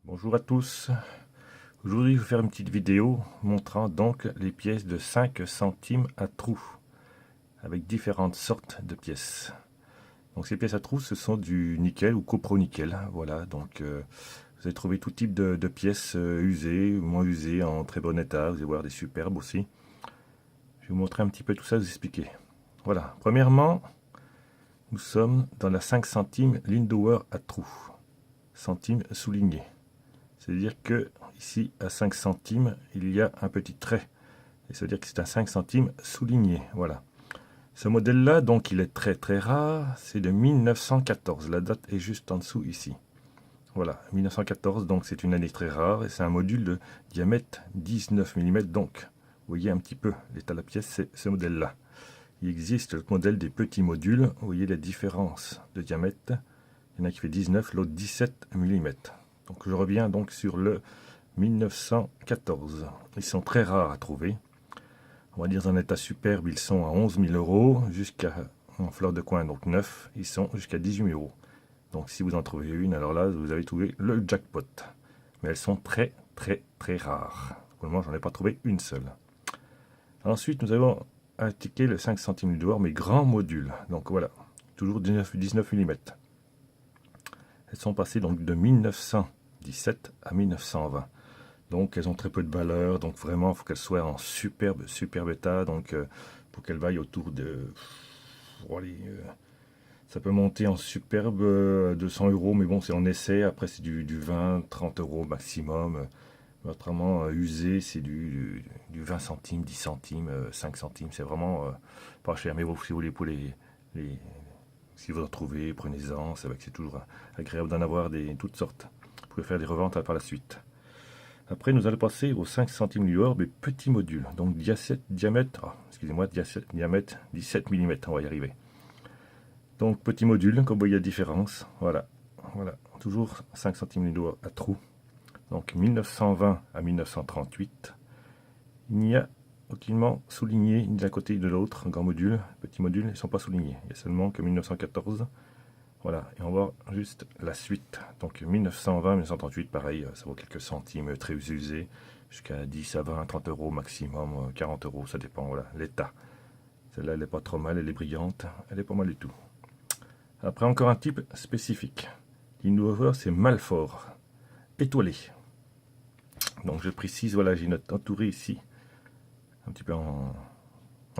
Bonjour à tous, aujourd'hui je vais faire une petite vidéo montrant donc les pièces de 5 centimes à trous avec différentes sortes de pièces. Donc ces pièces à trous ce sont du nickel ou copro-nickel, voilà, donc vous allez trouver tout type de pièces usées, moins usées, en très bon état, vous allez voir des superbes aussi. Je vais vous montrer un petit peu tout ça, vous expliquer. Voilà, premièrement, nous sommes dans la 5 centimes Lindauer à trous, centimes soulignés. C'est-à-dire que ici, à 5 centimes, il y a un petit trait. Et ça veut dire que c'est un 5 centimes souligné. Voilà. Ce modèle-là, donc, il est très très rare. C'est de 1914. La date est juste en dessous ici. Voilà, 1914, donc c'est une année très rare. Et c'est un module de diamètre 19 mm. Donc, vous voyez un petit peu l'état de la pièce, c'est ce modèle-là. Il existe le modèle des petits modules. Vous voyez la différence de diamètre. Il y en a qui fait 19, l'autre 17 mm. Donc je reviens donc sur le 1914. Ils sont très rares à trouver. On va dire dans un état superbe, ils sont à 11 000 euros, jusqu'à, en fleur de coin, donc 9, ils sont jusqu'à 18 000 euros. Donc si vous en trouvez une, alors là, vous avez trouvé le jackpot. Mais elles sont très très très rares. Pour le moment, j'en ai pas trouvé une seule. Ensuite, nous avons attaqué le 5 centimes d'or, mais grand module. Donc voilà, toujours 19 mm. Elles sont passées donc de 1917 à 1920. Donc elles ont très peu de valeur, donc vraiment il faut qu'elles soient en superbe état, donc pour qu'elles vaillent autour de... ça peut monter en superbe 200 euros, mais bon c'est en essai, après c'est du 20-30 euros maximum. Autrement usé c'est du 20 centimes, 10 centimes, 5 centimes, c'est vraiment pas cher, mais bon, si vous voulez pour si vous en trouvez, prenez-en, c'est toujours agréable d'en avoir toutes sortes. Vous pouvez faire des reventes par la suite. Après, nous allons passer aux 5 centimes d'or, mais petit module. Donc diamètre 17 mm, on va y arriver. Donc petit module, comme vous voyez la différence. Voilà, voilà, toujours 5 centimes d'or à trous. Donc 1920 à 1938. Il n'y a aucunement souligné ni d'un côté ni de l'autre. Grand module, petit module, ils ne sont pas soulignés. Il y a seulement que 1914. Voilà, et on va voir juste la suite. Donc 1920-1938, pareil, ça vaut quelques centimes, très usés, jusqu'à 10 à 20, 30 euros maximum, 40 euros, ça dépend, voilà, l'état. Celle-là, elle n'est pas trop mal, elle est brillante, elle est pas mal du tout. Après, encore un type spécifique. L'innover, c'est Malfort, étoilé. Donc je précise, voilà, j'ai notre entouré ici, un petit peu en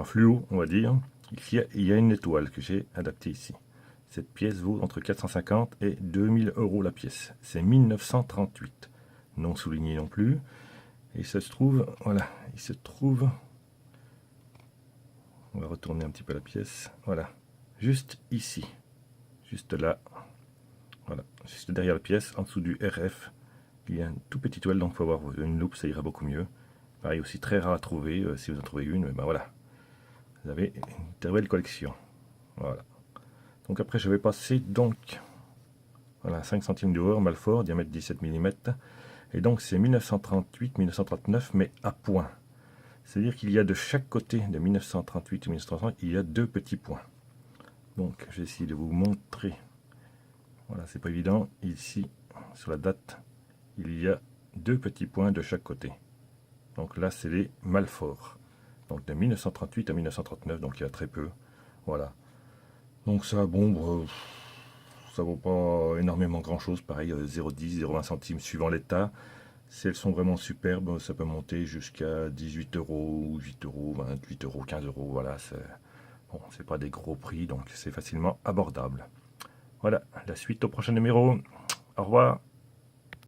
fluo, on va dire. Il y a une étoile que j'ai adaptée ici. Cette pièce vaut entre 450 et 2000 euros la pièce. C'est 1938. Non souligné non plus. Et ça se trouve, voilà, il se trouve... On va retourner un petit peu la pièce. Voilà, juste ici. Juste là. Voilà, juste derrière la pièce, en dessous du RF. Il y a un tout petit étoile, donc il faut avoir une loupe, ça ira beaucoup mieux. Pareil, aussi très rare à trouver. Si vous en trouvez une, ben voilà. Vous avez une très belle collection. Voilà. Donc après, je vais passer donc... Voilà, 5 centimes d'or, Malfort, diamètre 17 mm. Et donc c'est 1938-1939, mais à point. C'est-à-dire qu'il y a de chaque côté de 1938 et 1930, il y a deux petits points. Donc je vais essayer de vous montrer. Voilà, c'est pas évident. Ici, sur la date, il y a deux petits points de chaque côté. Donc là, c'est les Malfort. Donc de 1938 à 1939, donc il y a très peu. Voilà. Donc ça, bon... ça vaut pas énormément grand chose, pareil 0,10, 0,20 centimes suivant l'état. Si elles sont vraiment superbes, ça peut monter jusqu'à 18 euros, ou 8 euros, 28 euros, 15 euros, voilà, bon, c'est pas des gros prix, donc c'est facilement abordable. Voilà, la suite au prochain numéro. Au revoir.